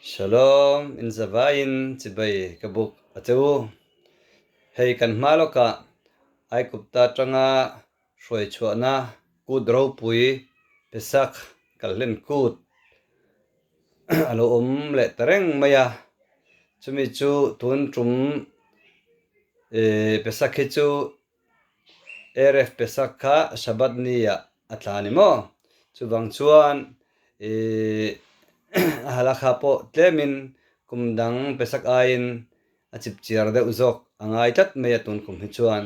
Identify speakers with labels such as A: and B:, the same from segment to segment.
A: Shalom in zavain chibai kabuk achu hei kan maloka ai kupta tanga shroi chuana kudro pui pesak kallen kut alo le tareng maya chumi chu tun trum pesak hi chu eref pesak kha shabat niya atlani mo chuwang chuan halakha po tlemin kumdang pesak ain achip chiar de uzok angai tat meya tun kum hi chuan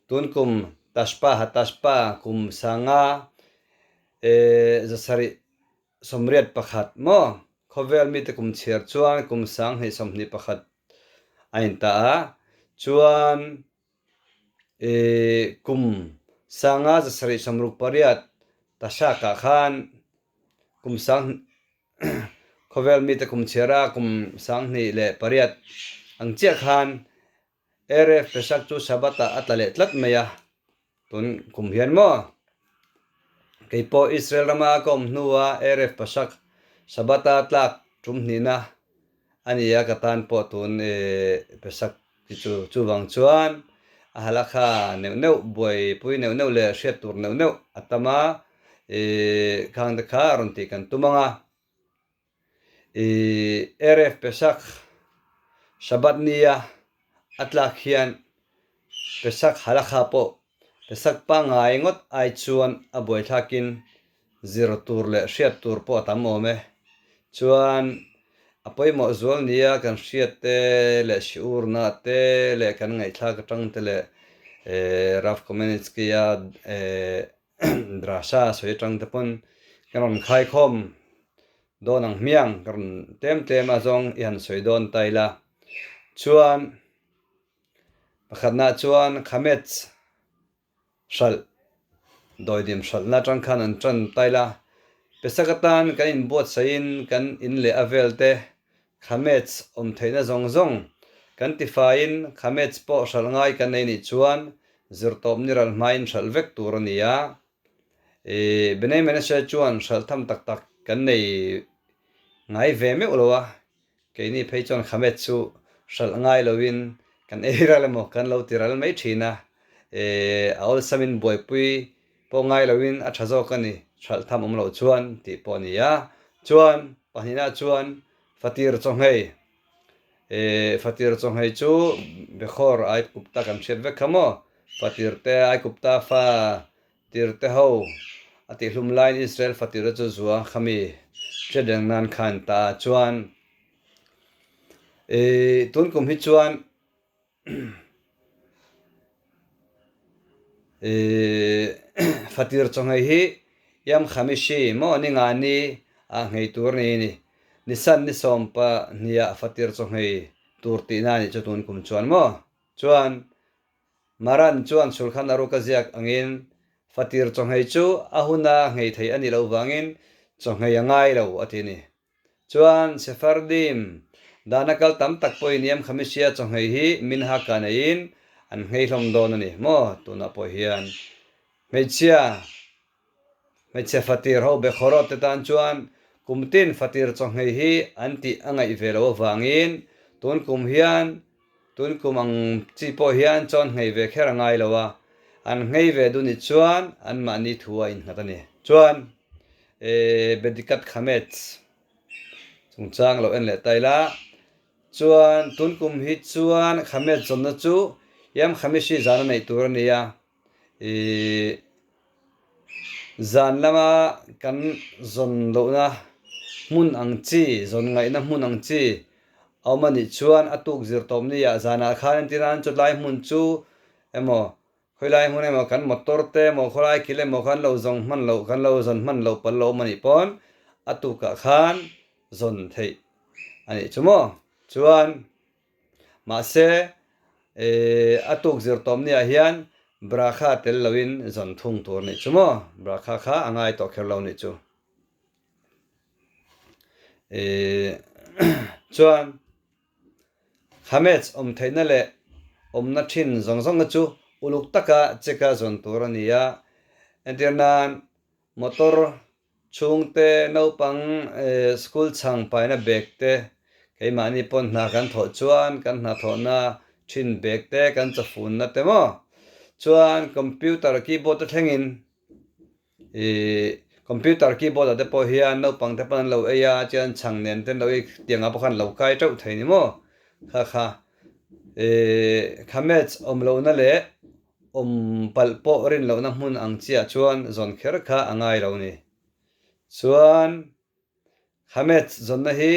A: tun kum tashpa kum sanga zasari somriat pakhat mo khovel mi te kum chiar chuan kum sang hei somni pakhat ain ta chuan kum sanga zasari somruk pariat tasha ka khan kum sang khovel mi te kum chiara kum sang ni le pariat ang chia khan eref pesak chu sabata atlale tlat meya tun kum hian mo keipo Israel rama kom nuwa eref pesak sabata tlak tum nina ania katan po tun pesak chu wang chuan ahalakha neu boy pui neu le shet tur neu atama khang de kha ronti kan tumanga eref pesak shabat niya atlak hian pesak halakha po pesak pa ngai ngot ai chuan aboi thakin zero tur le shet tur po tam ome chuan apoi mo zol nia kan hriat te le shiur na te le kan ngai thak tang te le raf community ya drasha soi tang te pon karon khai khom donang miang karon tem azong yan soi don taila chuan pakhatna chuan khamets shal doidim shal na tang khan an tran taila pesakatan kan in bot sain kan in le avelte khamets om theina zong kan ti fain khamets po shal ngai kan nei ni chuan zirtom niral main shal vek tur ania benai mena sha chuan shal tham tak kan nei ngai ve me ulowa keini phei chon khamets chu shal ngai lovin kan era le mo kan lo tiral mai thina aol samin boy pui po ngai lovin a thazo kani shal tham lo chuan ti ponia chuan panina chuan fatir chonghei fatir chonghei chu bekhor ai kupta kan shet ve khamo fatir te ai kupta fa tir te ho ati hlum line Israel fatir chu zuwa khami chedeng nan khan ta chuan tun kum hi chuan fatir chonghei hi yam khamishi mo ni ngani a ngei tur ni nisan ni sompa nia fatir chonghei tur ti na ni chutun kum chuan mo chuan maran chuan sulkhan aruka ziak angin fatir chonghei chu ahuna ngei thei ani lo wangin chonghei angai lo atini chuan sefardim danakal tam tak poi niam khamisia chonghei hi minha kanein an ngei hlom don ani mo tuna po hian meichia fatir ho be khorot tan chuan kumtin fatir chonghei hi anti angai velo wangin tun kum ang chi po hian chon ngei ve kher ngai lowa an ngei ve du ni chuan an mani thuwa in natani chuan bedikat khamets chungchang lo en le taila chuan tun kum hi chuan khamet chonna chu yam khamishi zana nei tur ania zan lama kan zon lo na mun ang chi zon ngai na mun ang chi awmani chuan atuk zirtom ni ya zana khan tiran chutlai mun chu emo khoilai mun emo kan motor te mo kholai kile mo khan lo zong man lo kan lo zon man lo pal lo mani pon atuka khan zon thei ani chumo chuan ma se atuk zirtom ni a hian brakha tel lawin zon thung tur ni chumo brakha kha angai to kher lo ni chu chuan khamets om theina le om na thin zong chu uluk taka cheka zon tur ania entirnan motor chung te no pang school chang pai na bag te cái mani pon na kan tho chuan kan na tho na thin bag te kan cha phun na te mo chuan computer keyboard te thengin computer keyboard te po hian no pang te pan lo aya chuan chang nen te lo tianga pakhan lo kai tau thei ni mo kha kha khamets om lo na le om palpo rin lo na hmun ang chia chuan zon kher kha angai lo ni chuan khamets zon na hi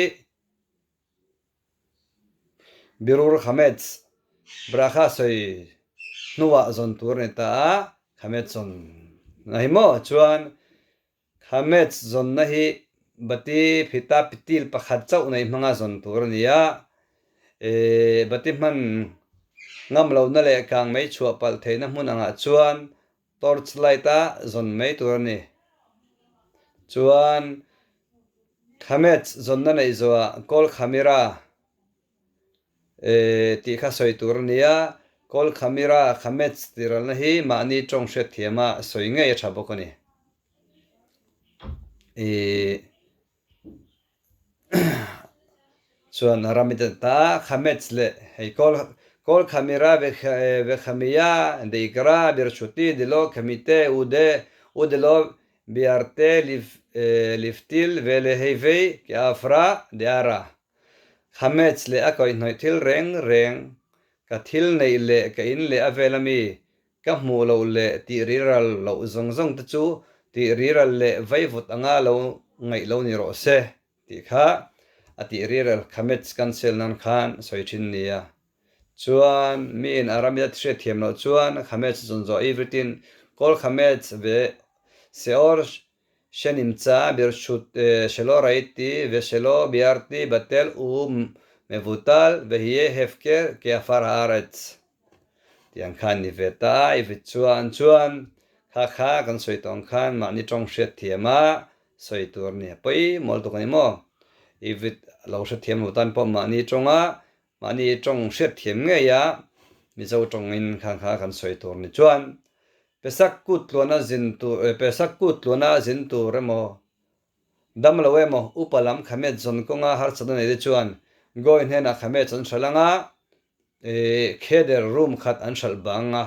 A: birur khamets brakha soi nuwa zon tur ni ta khamets zon na hi mo chuan khamets zon na hi bati phita pitil pakhat chau nei manga zon tur ni ya bati man ngam lo na le kang mai chua pal theina hmun anga chuan torch light a zon mai tur ni chuan khamets zon na nei zoa kol khamera ti kha soi tur ni ya kol khamera khamets tiral na hi mani tong hret thiama soi nge tha bok ani chuan ramita ta khamets le hei kol khamera ve khamia deikra birchuti dilo khamite udelo biarte liftil vele heivei ki afra diara khamets le akoi noi thil reng ka thil nei le ka in le avelami ka hmu lo le ti riral lo zong te chu ti riral le vaivut anga lo ngai lo ni ro se ti kha ati riral khamets cancel nan khan soi thin nia chuan mi in aramia thre thiam lo chuan khamets zon zo everything kol khamets ve seor shenim cha bir shut shelo raiti ve shelo biarti batel mevutal ve hiye hefker ke afar haaretz tiang khan ni veta ivit chuan kha kan soi tong khan ma ni tong hret thiama soi tur ni poi mol to kan mo ivit lo hret thiam lo tan po ma ni tonga ma ni tong hret thiam nge ya mi zo tong in kha kan soi tur ni chuan pesak kut luana zin tu remo dam lo emo upalam khamet zon konga har chadon ede chuan goi hena khamet chon thalanga kheder room khat an shal banga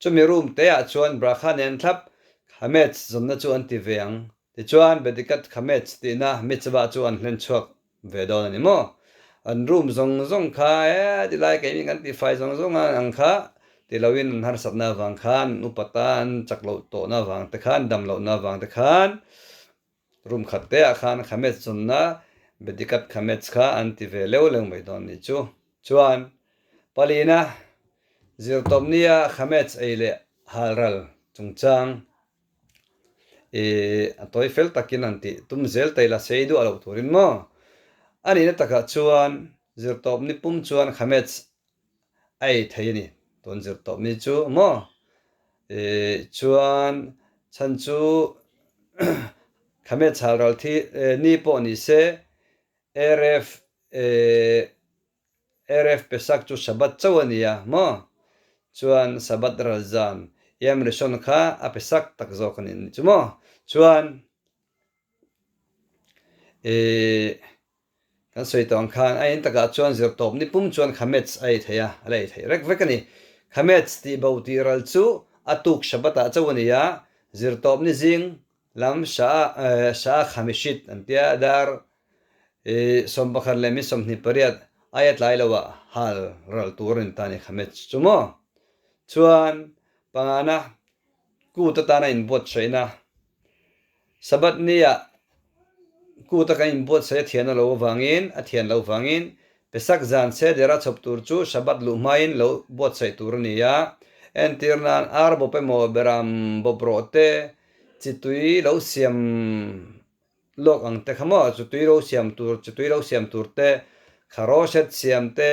A: chumi room te a chuan brakha nen thlap khamet zon na chuan ti veang ti chuan bedikat khamet ti na michwa chuan hlen chuak ve don ani mo an room zong kha ti lai ke mi kan ti fai zong ang kha ti lawin har satna wang khan upatan chaklo to na wang te khan dam lo na wang te khan room khat te a khan khamet chon na bedikat khamet kha an ti ve leng mai don ni chu chuan palina zirtomnia khamet eile halral chungchang atoi fel takin anti tumzel taila seidu alo turin mo ani na taka chuan zirtop ni pum chuan khamet ai theini ton zirtop ni chu mo chuan chan chu khamet halral thi ni po ni se rf pesak chu sabat chawania mo chuan sabat razan yam rishon kha a pesak tak zo kanin chu mo chuan kan soi tong khan ain taka chuan zirtop ni pum chuan khamets ai theya alai thei rek vekani khamets ti bo ti ral chu atuk shabata chawania zirtop ni zing lam sha khamishit antia dar sombakhan lemi somni pariat ayat lai lawa hal ral turin tani khamets chumo chuan pangana ku ta tana in bot shaina sabat nia ku ta kan in bot sai thian lo wangin a thian lo wangin pesak zan se dera chop tur chu sabat lu main lo bot sai tur nia entirnan arbo pe mo beram bobrote chitui lo siam lok ang te khamo chutui lo siam tur te kharoshet siam te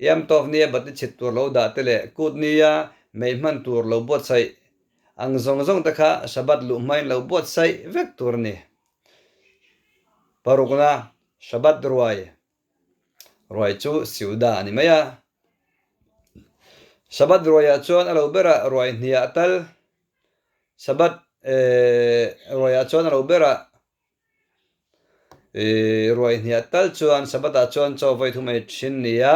A: yam tov nia bati chit tur lo da te le kut nia mei man tur lo bot sai ang zong ta kha sabat lu main lo bot sai vek tur ni parukna sabat ruai chu siuda ani maya sabat ruaya chuan alo bera ruai hnia tal sabat ruaya chuan alo bera ruai nia tal chuan sabata chuan chaw voi thumai thin nia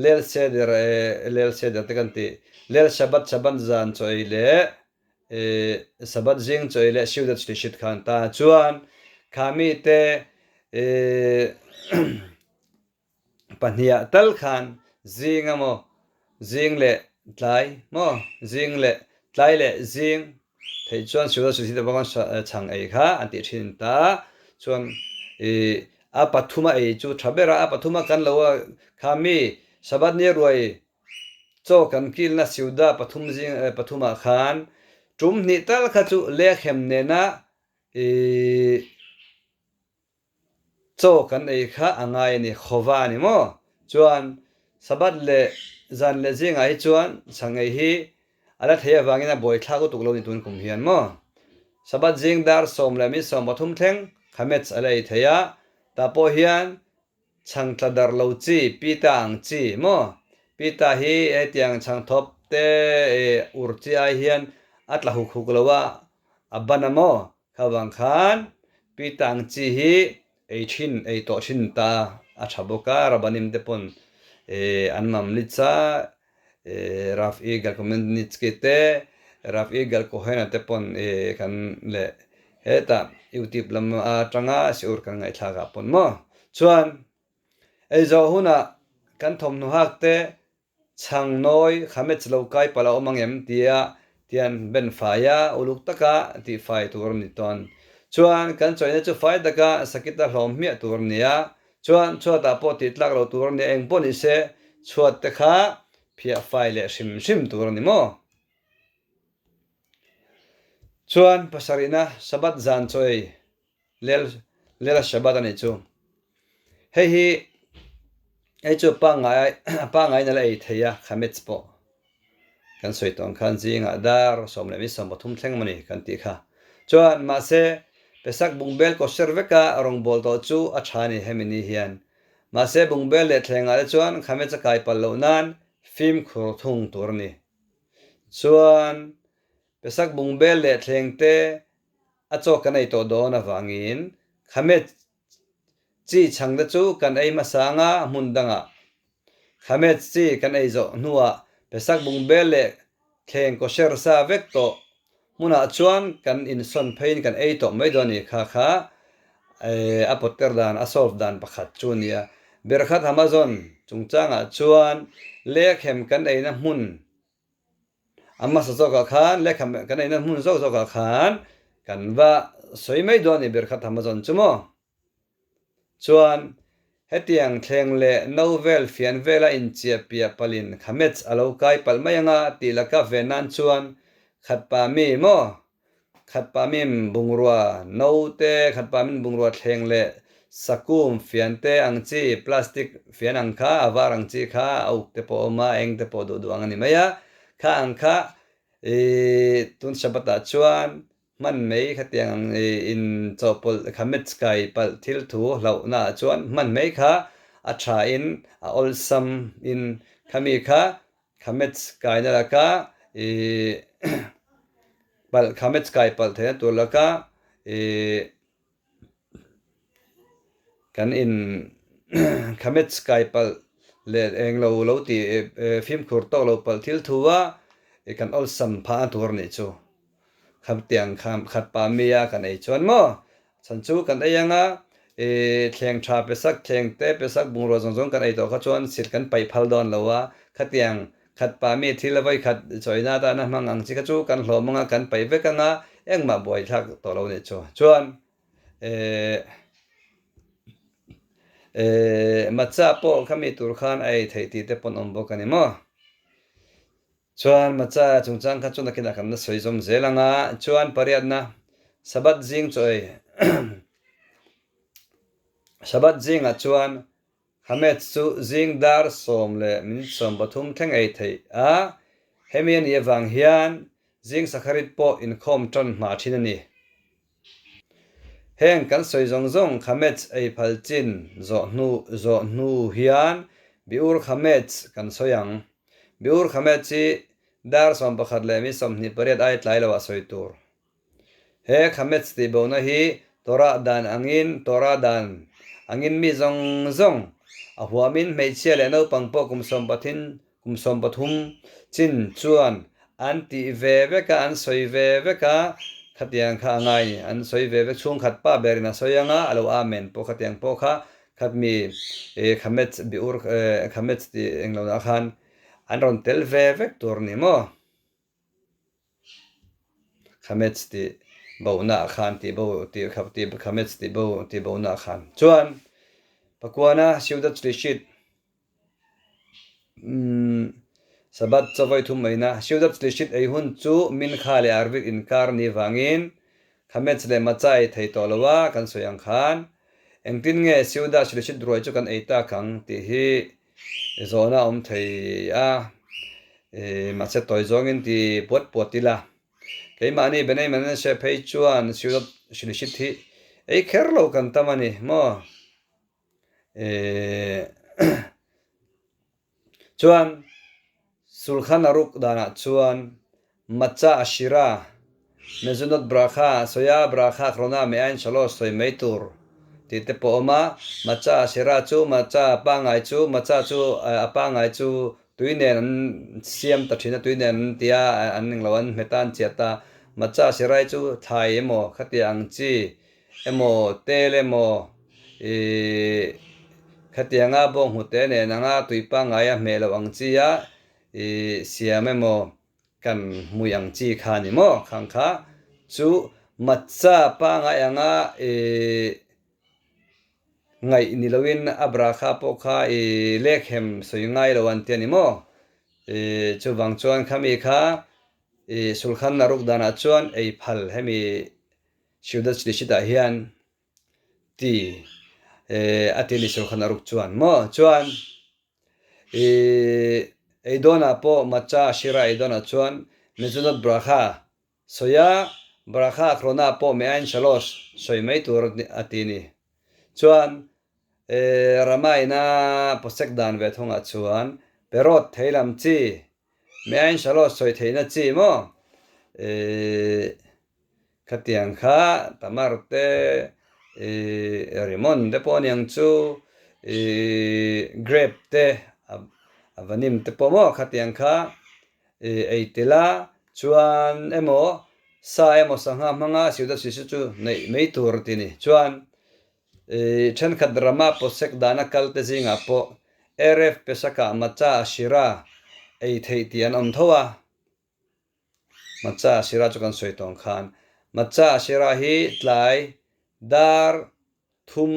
A: lel seder te kan ti lel sabat zan choi le sabat jing choi le siudat shit khan ta chuan khami te pahnia tal khan jing amo jing le tlai mo jing le tlai le jing thei chuan siudat shit bang chang ei kha anti thin ta chuan a pathuma ei chu thabera a pathuma kan lowa khami sabat ne ruai chaw kan kil na siuda pathum jing pathuma khan tum ni tal kha chu lekhem ne na chaw kan ei kha angai ni khowa ni mo chuan sabat le zan le jing ai chuan changai hi ala thei awangina boi thla ko tuklo ni tun kum hian mo sabat jing dar som le mi som pathum thleng khamets alai theya ta po hian chang tladar lo chi pita ang chi mo pita hi etiang chang thop te urchi ai hian atla huk huk lowa abana mo khawang khan pita ang chi hi ei thin ei to thin ta a thaboka rabanim te pon anmam litsa raf egal comment nitskete raf egal ko hena te pon kan le heta youtube lam atanga siur kan ngai thlaga pon mo chuan ei zo huna kan thom nu hak te chang noi khamet lo kai pala omangem tia tian ben faya uluk taka ti fai tur ni ton chuan kan choina chu fai daka sakita hlom mi tur nia chuan chuata po ti tlak lo tur ni eng poni se chuat te kha phia fai le shim tur ni mo chuan pasarina sabat zan choi lel sabat ani chu hei hi ei chu pa ngai na lei theya khamets po kan soi tong khan jinga dar som le mi som pathum thleng mani kan ti kha chuan ma se pesak bungbel ko serveka rong bol to chu a thani hemini hian ma se bungbel le thlenga le chuan khametsa kai pal lo nan film khur thung tur ni chuan pesak bungbel le thlengte a chaw kan ei to don awangin khamet chi changda chu kan ei masanga mundanga khamet chi kan ei zo nuwa pesak bungbel le thleng ko ser sa vek to muna chuan kan in son phein kan ei to mai doni kha a potter dan a solve dan pakhat chunia berkhat amazon chungchanga chuan lekhem kan ei na mun amma sa zoka khan lekhem kan ei na mun zoka khan kan va soi mai doni berkhat amazon chumo chuan hetiang thleng le novel fian vela in chia pia palin khamets alo kai palmayanga tilaka venan chuan khatpa mi mo khatpa mim bungrua note khatpa min bungrua thleng le sakum fian te angchi plastic fian angkha avar angchi kha auk te po ma eng te po do duang ani maya kha angkha tun sabata chuan man mei khatiang in chopol khamets kai pal thil thu lo na chuan man mei kha a tha in a olsam in khami kha khamets kai na ka pal khamets kai pal the tu laka kan in khamets kai pal le eng lo ti film khur to lo pal thil thuwa kan olsam pha tur ni chu kham tiang kham khat pa mia kan ei chuan mo chan chu kan eyanga thleng tha pesak thleng te pesak bungro jong kan ei to kha chuan sil kan pai phal don lowa khatiang khat pa mi thil vai khat choina ta na mang ang chi kha chu kan hlomanga kan pai vekanga engma boi thak to lo ni chu chuan macha po khami tur khan ai thei ti te pon om bok ani mo chuan macha chungchang kha chuna kina kan na soi zom zelanga chuan pariat na sabat jing choi sabat jing a chuan khamet chu jing dar som le min som pathum thleng ei thei a hemian ye wang hian jing sakharit po in khom ton ma thin ani heng kan soi zong khamet ei phalchin zo nu hian biur khamet kan soyang biur khamet chi dar som pakhat le mi som ni pariat ai tlai lawa soi tur he khamet ti bona hi tora dan angin mi zong zong a huamin meichia le no pangpo kumsom pathum chin chuan an ti ve ve ka an soi ve ve ka khatiang kha ngai an soi ve ve chung khat pa berina soyanga alo amen po khatiang po kha khat mi khamet biur khamet ti englo na khan an ron tel ve ve tur ni mo khamet ti bo na khan ti bo ti khap ti khamet ti bo na khan chuan pakwana siudat shit sabat chawai thum maina siudat shit ei hun chu min kha le arvik inkar ni wangin khamet le machai thei tolwa kan soyang khan engtin nge siudat shit droi chu kan eita kang ti hi zona thei a mache toy zongin ti pot tila cái mà này bên này mình sẽ phải chuan siêu đốc xử lý thì ấy khéo lâu cần tâm anh mà chuan sulkhan aruk dana chuan macha ashira mezunot brakha soya brakha krona me ain shalos soi meitur ti te po ma macha ashira chu macha pangai chu macha chu apangai chu tuinen siam ta thina tuinen tia an lawan metan chiata macha sirai chu thai emo khatiang chi emo tel emo khatianga bong hute ne nanga tuipa ngaya melawang chi ya siam emo kan muyang chi khani mo khangkha chu macha pa ngaya nga ngai nilawin abrakha po kha lekhem soingai lawan tiani mo chu wang chuan khami kha sulkhan naruk dana chuan ei phal hemi siudat lishita hian ti atini sulkhan naruk chuan mo chuan ei dona po macha shira ei dona chuan mezunot brakha soya brakha krona po me ain shalos soi mei tur atini chuan ramai na posek dan ve thonga chuan perot theilam chi me ain shalos soi theina chi mo khatiang kha tamarte rimon te poniang chu grape te avanim te pomo khatiang kha eitela chuan emo sa emo sanga manga siuda sisu chu nei mei tur tini chuan then khat drama posek dana kalte zinga po rf pesaka macha shira ei thei tian om thowa macha shira chu kan soitong khan macha shira hi tlai dar thum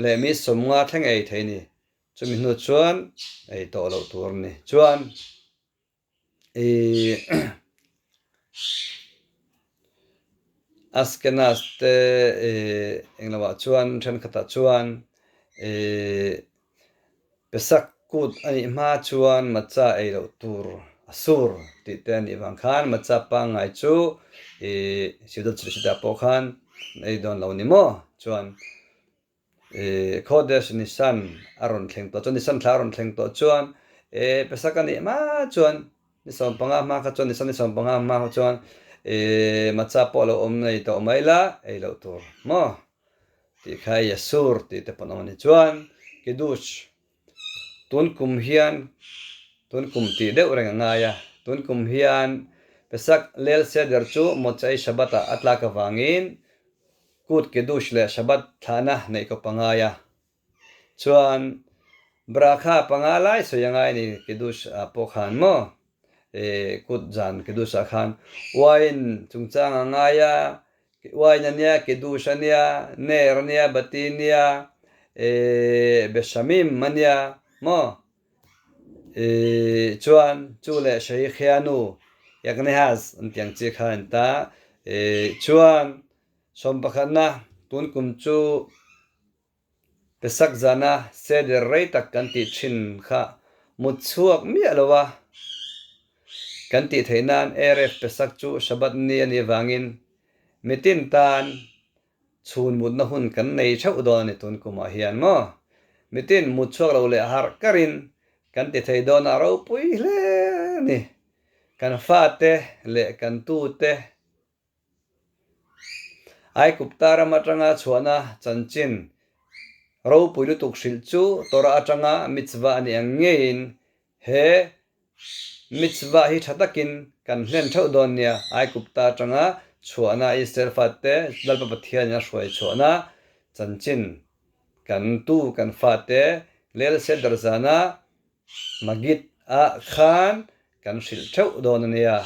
A: le mi somnga thleng ei theini chumi hnu chuan ei to lo tur ni chuan askenas te englawa chuan then khata chuan pesak kut ani ma chuan macha ei lo tur asur ti te ni wang khan macha pa ngai chu siudat chida po khan ei don lo ni mo chuan khodes nisan aron thleng to chuan nisan thla aron thleng to chuan pesak ani ma chuan nisom panga ma kha chuan nisom panga ma chuan macha po lo om nei to maila ei lo tur mo ti khai asur ti te panon ni chuan kidush tun kum hian tun kum ti deuh reng nga ya tun kum hian pesak lel seder chu mochai shabata atla ka wangin kut kidush le shabat thana nei ko pangaya chuan brakha pangalai soyangai ni kidush po khan mo kut jan kidush khan wine chungchang angaya wine ania kidush ania ner ania batinia beshamim mania mo chuan chule shai khianu yakne has antiang chi khan ta chuan sompakhana tun kum chu pesak zana seder rei tak kan ti thin kha mutchuak mi alowa kan ti theinan rf pesak chu shabat ni ani wangin mitin tan chhun mut na hun kan nei thau don ni tun kuma hian mo mitin mutchuak lo le har karin kan ti thei don aro pui hle ni kan fa te le kan tu te ai kupta rama tanga chuana chanchin ro puilu tuk shil chu tora atanga mitzvah ani angein he mitzvah hi thatakin kan hlen thau don nia ai kupta tanga chuana Easter fatte dalpa pathian ya shwai chuana chanchin kan tu kan fate lel se darzana magit a khan kan shil thau don nia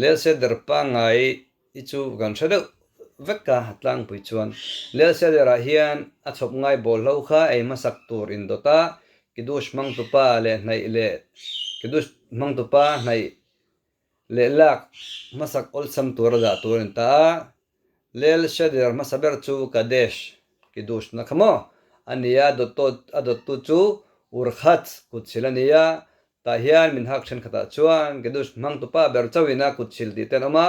A: lel se darpa ngai ichu kan thadu vekka hatlang pui chuan lel se dera hian a chhop ngai bol lo kha ei masak tur in dota kidush mang tupa le hnai le kidush mang tupa hnai le lak masak ol sam tur da turin ta lel se der masaber chu kadesh kidush na khamo ania dotot adotu chu urkhat kutsilania ta hian min hak then khata chuan kidush mang tupa ber chawina kutsil ti ten oma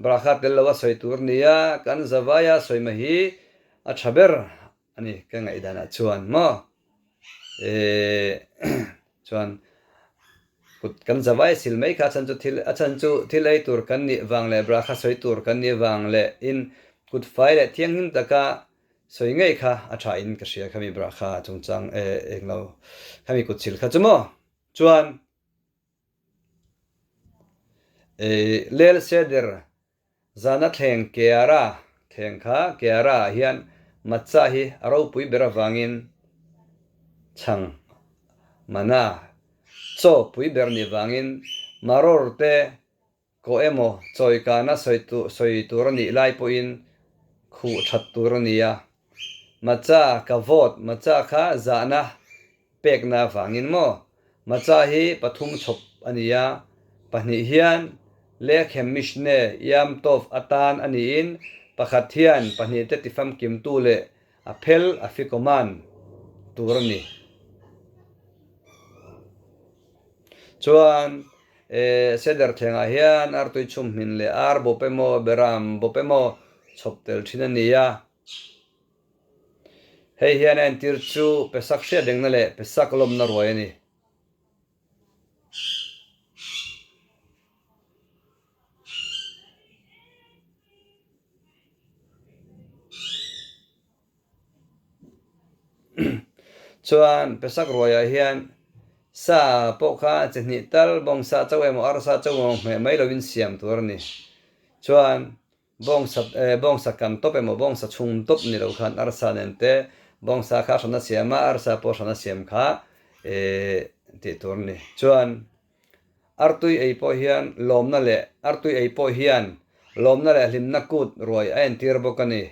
A: brakhat lewa soitur nia kan zawaya soimahi a thaber ani ka ngai dana chuan mo chuan kut kan zawai silmei kha chan chu thil ei tur kan ni wang le brakha soitur kan ni wang le in kut fai le thiang hin taka soi ngai kha a tha in ka sia khami brakha chungchang englo khami kutsil kha chumo chuan lel seder zana thleng keara thleng kha keara hian macha hi aro pui bera wangin chang mana cho pui ber ni wangin maror te ko emo choi kana soi tur ni lai po in khu that tur nia macha ka vot macha kha zana pek na wangin mo macha hi pathum chhop ania pahni hian lekhem mishne yam tof atan ani in pakhat hian pahni te tifam kim tu le a phel a fikoman turni chuan seder thenga hian artui chum min le ar bopemo beram bopemo chhoptel thinania hei hian an tir chu pesak hria dengna le pesak lom na ruai ani chuan pesak ruaya hian sa pokha chehni tal bong sa chaw emo ar sa chaw me mai lovin siam tur ni chuan bong sa kan top emo bong sa chung top ni lo khan ar sa nen te bong sa kha thana siama ar sa po thana siam kha ti tur ni chuan artui ei po hian lomna le artui ei po hian lomna le hlimna kut ruai a en tir bokani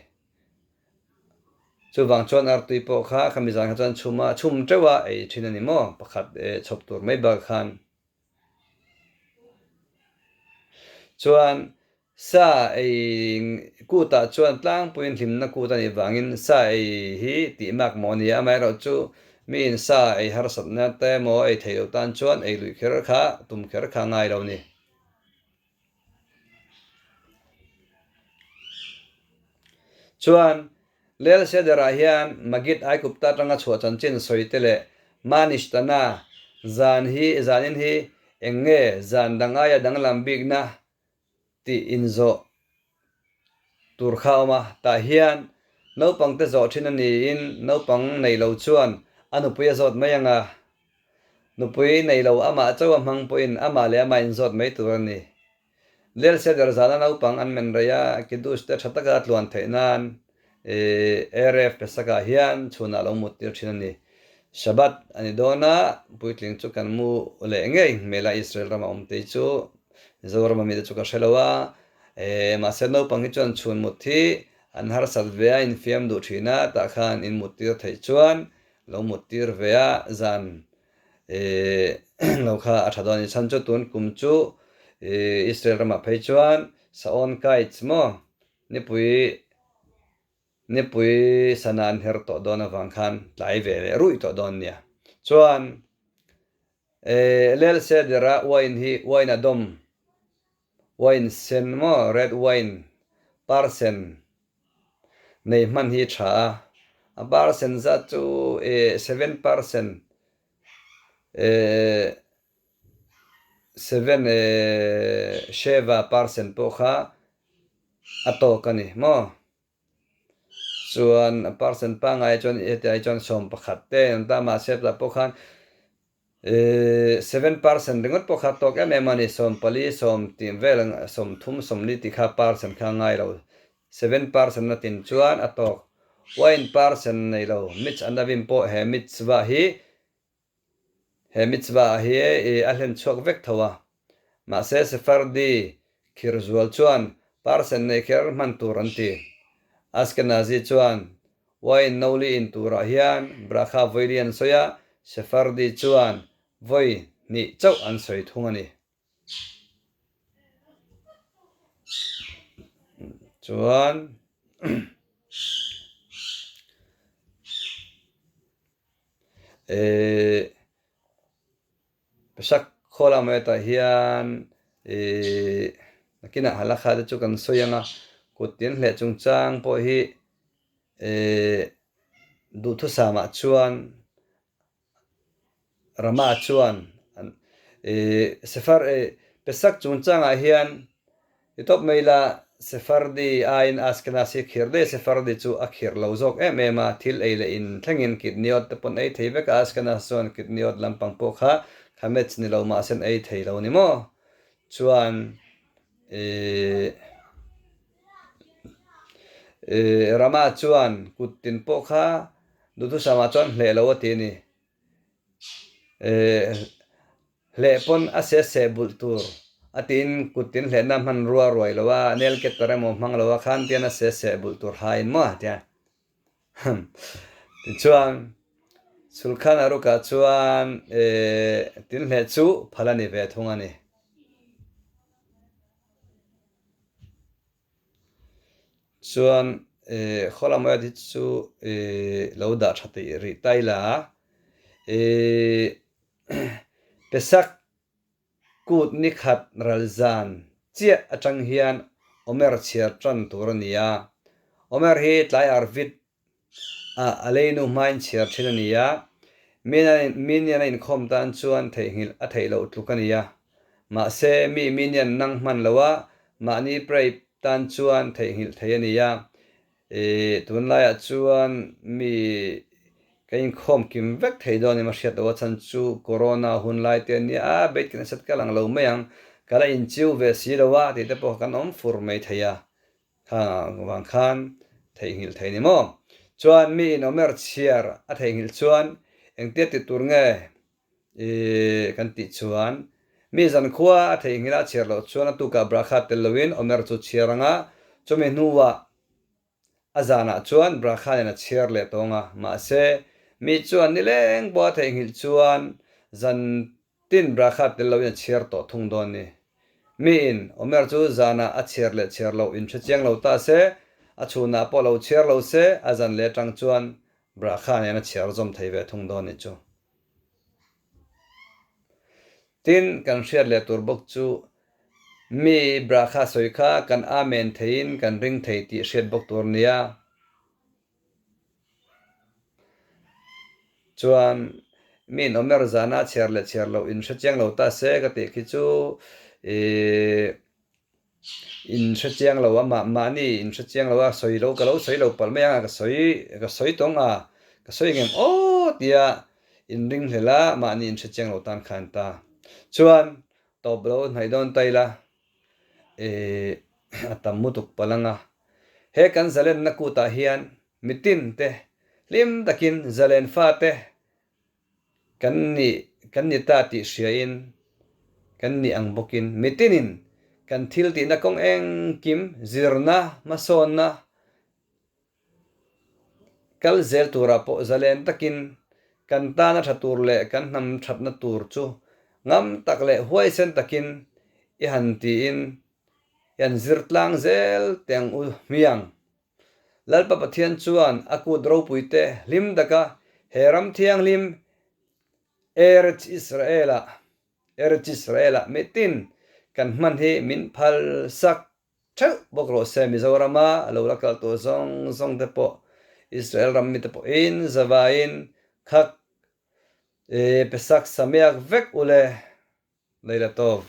A: chu wang chuan artui po kha khamizang kha chuan chum trewa ei thina ni mo pakhat chhop tur mai ba khan chuan sa ei kuta chuan tlang puin hlimna kuta ni wangin sa ei hi ti mak monia mai ro chu min sa ei har sat na te mo ei theilo tan chuan ei lui kher kha tum kher kha ngai lo ni chuan lel sedera hian magit ai kupta tanga chhuat chanchin soitele manish tana zanin hi enge zan dangaya danglam big na ti inzo turkha oma ta hian no pangte zo thina ni in no pang nei lo chuan anu puya zot mayanga nu pui nei lo ama chawa mang poin ama le ama in zot mai tur ni lel seder zana no pang an men raya kidus te thataka tluan theinan rf pesaka hian chuna lo mutir thina ni shabat ani dona puitling chu kan mu le ngei mela Israel rama omte chu zorma mi chu ka shelawa ma se no pang hi chuan chun muthi an har sat vea in fiam du thina ta khan in mutir thei chuan lo mutir vea zan lo kha athadani chan chu tun kum chu Israel rama phei chuan saon kites mo nipui sanan her to dona wang khan lai ve le rui to don nia chuan lel se dera wine adom wine sen mo red wine parsen nei man hi tha a parsen za chu 7% 7% po kha ato kani mo chuan percent pa ngai chon ai chon som pakhat te ta ma sep la po khan 7% ringot po khat tok em mani som pali som tim vel som thum som ni ti kha percent kha ngai lo 7% na tin chuan atok 1% nei lo mich anavim po he mitzvah hi ahlen chuak vek thawa ma se sefardi khirzual chuan percent nei kher man tur anti Ashkenazi chuan wine noli in tura hian brakha voirian soya Sephardi chuan voi ni chau an soi thungani chuan pesak khola meta hian nakina halakha de chu kan soyanga kutin hle chungchang po hi du thu sama chuan rama chuan pesak chungchang a hian itop meila Sephardi ain Ashkenazi khirde Sephardi chu akhir lo zok ema thil eile in thlengin kitniot te pon ei theivek Ashkenaz chuan kitniot lampang po kha khamets ni lo ma sen ei thei lo ni mo chuan rama chuan kutin po kha dutu sama chuan hle lo ti ni hle pon ase se bultur atin kutin hle na man ruwa roi lowa nel ke tare mo mang lowa khan tiana se bultur hain mo tia chuan sulkhan aruka chuan tin hle chu phalani ve thungani chuan kholamaya di chu lo da thati ri taila pesak kut ni khat ralzan chia atang hian omer chiar tran turania omer hi tlai arvit aleinu main chiar thinania minian in khom tan chuan theihil a theilo tlukania ma se minian nang man lawa ma ni prei tan chuan theihil theiania tunlaya chuan mi kain khom kim vek theidoni ma hriat awa chan chu corona hun lai te ni a bet kin sat kalang lo mayang kala in chiu ve si lawa ti te po kan om fur mai theya wang khan theihil theini mo chuan mi in omer chiar a theihil chuan engte ti tur nge kan ti chuan mi zan khuwa a theihila chiar lo chuan tu ka brakha telowin omer chu chiaranga chumi nuwa azana chuan brakha na chiar le tonga ma se mi chuan ni leng bo theihil chuan zan tin brakha telowin chiar to thung don ni mi in omer chu zana a chiar lo in chiang lo ta se a chuna po lo chiar lo se azan le tang chuan brakha na chiar zom thei ve thung don ni chu tin kan hriat le tur bok chu mi brakha soikha kan amen thein kan ring thei ti hriat bok tur nia chuan min omer zana chiar lo in chiang lo ta se ka te khi chu in chiang lo ma ni in chiang lo soi lo ka lo soi lo pal me ka soi tong a ka soi ngem o tia in ring hlela ma ni in chiang lo tan khan ta chuan to blo nai don taila atam mutuk palanga he kan zalen na ku ta hian mitin te lim takin zalen fa te kan ni ta ti hriain kan ni ang bokin mitinin kan thil ti na kong eng kim zirna masonna kal zel tura po zalen takin kan ta na thatur le kan nam that na tur chu ngam tak le huai sen takin i han ti in yan zirtlang zel teng u miang lalpa pathian chuan aku dro puite lim daka heram thiang lim Eretz Israela metin kan man hi min phal sak thau bokro se mizorama lo lakal to zong te po Israel ram mi te po in zavain khak pesak sameak vek ule leilatov